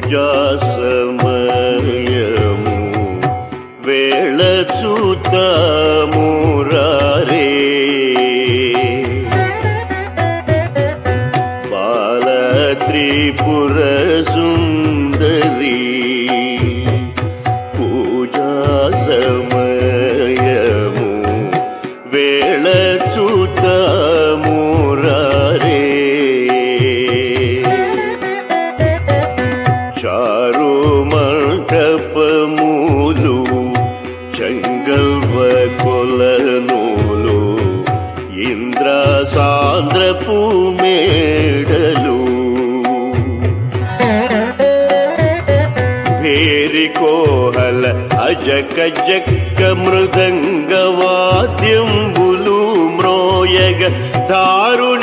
పూజా సమయము వేళ చూతమురారే బాల త్రిపుర సుందరి పూజా సమయము వేళ చూతమురారే చారు మంటపములు చంగల్వ కొలనులు ఇంద్ర సాంద్రపు మేడలు భేరి కోహల అజక జక్క మృదంగ వాద్యంబులు మ్రోయగ దారుణీపతులెల్ల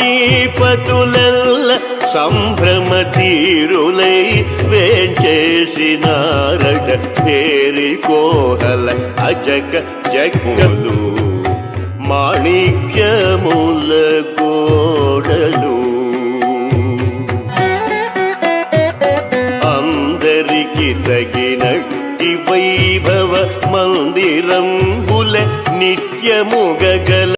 సంభ్రమ తీరులై వేంచేసినారట భేరి కోహల అజక జక్కలు మాణిక్యముల గోడలు అందరికి తగినట్టి వైభవ మందిరంబుల నిత్యముగగల